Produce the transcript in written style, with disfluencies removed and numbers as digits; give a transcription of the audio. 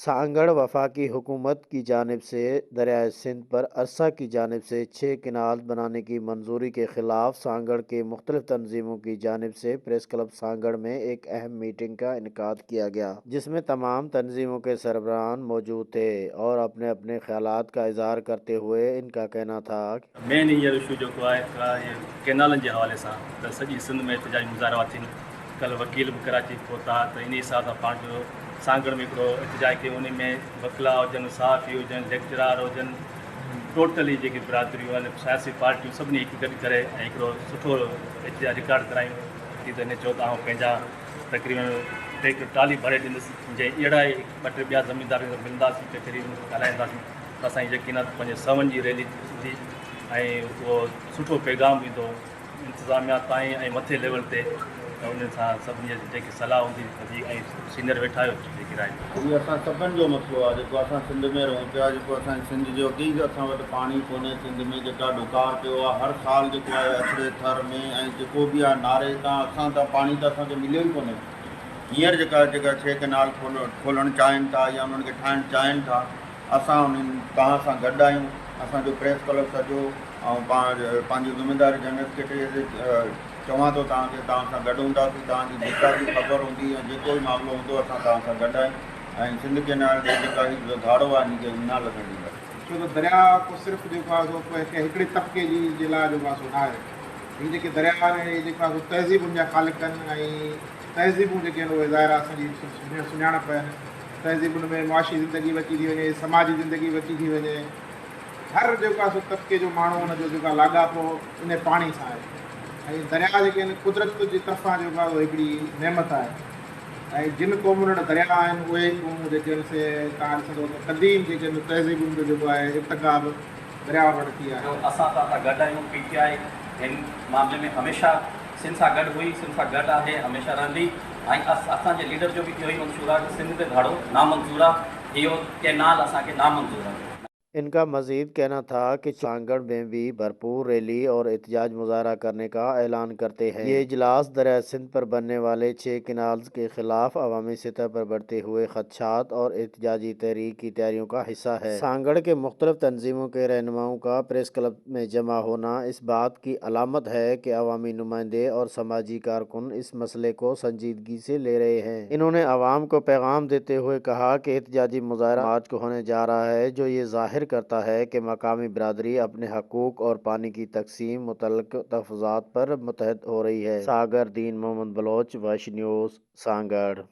सांगड़ वफाकी हुकूमत की जानिब से दरियाए सिंध पर अरसा की जानिब से 6 किनाल बनाने की मंजूरी के खिलाफ सांगड़ के मुख्तलिफ तंजीमों की जानिब से प्रेस क्लब सांगड़ में एक अहम मीटिंग का इनकाद किया गया, जिसमें तमाम तंजीमों के सरबराहान मौजूद थे और अपने अपने ख्यालात का इजहार करते हुए इनका कहना था मेन हींअर इशू जेको आहे कैनालनि जे हवाले सां त सॼी सिंध में एहतिजाजी मुज़ाहिरा थियनि। कल्ह वकील बि कराची पहुता त इन हिसाब सां पाण जो सांगड़ में हिकिड़ो एहतिजाज कयो। उन में वकीला हुजनि, सहाफ़ी हुजनि, लेक्चरार हुजनि, टोटली जेके बिरादरियूं आहिनि, सियासी पार्टियूं सभिनी हिकु गॾु करे ऐं हिकिड़ो सुठो एहतिजाज रिकॉर्ड करायूं। त हिन चयो त आउं पंहिंजा तक़रीबन 40 भरे ॾींदुसि। जंहिं अहिड़ा ई 2-3 ॿिया ज़मीनदार मिलंदासीं त तक़रीबन ॻाल्हाईंदासीं त असांजी यकीन पंहिंजे सवनि जी रैली थींदी ऐं उहो सुठो पैगाम ईंदो इंतिज़ामिया ताईं ऐं मथे लेवल ते। त उन सां सभिनी जी जेकी सलाह हूंदी ऐं सीनियर वेठा आहियो जेकी राय इहो असां सभिनि जो मसइलो आहे जेको असां सिंध में रहूं पिया, जेको असांजी सिंध जो वधीक असां वटि पाणी कोन्हे। सिंध में जेका ॾुकार पियो आहे हर साल जेको आहे अछड़े थर में ऐं जेको बि आहे नारे तां असां त पाणी त असांखे मिलियो ई कोन्हे। हींअर जेका 6 कैनाल खोलणु चाहिनि था या उन्हनि खे ठाहिणु चाहिनि था, असां उन्हनि तव्हां सां गॾु आहियूं। असांजो प्रेस क्लब सॼो ऐं पंहिंजी ज़िमेदारी जनरल सेक्रेटरी चवां थो तव्हांखे, तव्हां सां गॾु हूंदासीं। तव्हांजी जेका बि ख़बर हूंदी या जेको बि मामिलो हूंदो असां तव्हां सां गॾु आहियूं। ऐं सिंध कैनाल जो जेका हीअ घाड़ो आहे हिनखे न लॻण ॾींदा। छो त दरिया को सिर्फ़ु जेको आहे सो हिकिड़े तबिके जे लाइ जेको आहे सो न आहे। हीअ जेके दरिया आहिनि इहे जेका तहज़ीबुनि जा ख़ालिक आहिनि ऐं तहज़ीबूं जेके आहिनि उहे ज़ाहिर असांजी सुञाणप आहिनि। तहज़ीबुनि में मुआशी ज़िंदगी बची थी वञे, समाजी ज़िंदगी बची थी वञे। हर जेको आहे सो तबिके जो माण्हू हुनजो जेको आहे लाॻापो इन पाणी सां आहे। ऐं दरिया जेके आहिनि कुदरत जी तरफ़ां जेको आहे उहो हिकिड़ी नेमत आहे। ऐं जिन क़ौमुनि वटि दरिया आहिनि उहे क़ौमूं जेके आहिनि से तव्हां ॾिसंदो त क़दीम जेके आहिनि तहज़ीबुनि जो जेको आहे इर्तिक़ाब दरिया वटि थी आहे। असां सां गॾु आहियूं। PTI हिन मामले में हमेशह सिंध सां गॾु हुई, सिंध सां गॾु आहे, हमेशह रहंदी। ऐं असांजे लीडर जो बि इहो ई मंशूर आहे कि सिंध ते घाड़ो नामंज़ूर आहे, इहो कैनाल असांखे नामंज़ूर आहे। इनका मजीद कहना था कि सांगड़ में भी भरपूर रैली और एहतजाज मुजाहरा करने का ऐलान करते हैं। ये इजलास दरिया सिंध पर बनने वाले 6 किनाल्स के खिलाफ अवामी सतह पर बढ़ते हुए खदशात और एहतजाजी तहरीक की तैयारियों का हिस्सा है। सांगड़ के मुख्तलिफ तंजीमों के रहनुमाओं का प्रेस क्लब में जमा होना इस बात की अलामत है कि अवामी नुमाइंदे और समाजी कारकुन इस मसले को संजीदगी से ले रहे हैं। इन्होंने अवाम को पैगाम देते हुए कहा कि एहतजाजी मुजाहरा मार्च को होने जा रहा है, जो ये जाहिर करता है कि मकामी बिरादरी अपने हकूक और पानी की तकसीम मुतल्लिक़ तहफ़्फ़ुज़ात पर मुतहद हो रही है। सागर दीन मोहम्मद बलोच, वश न्यूज़, सांगड़।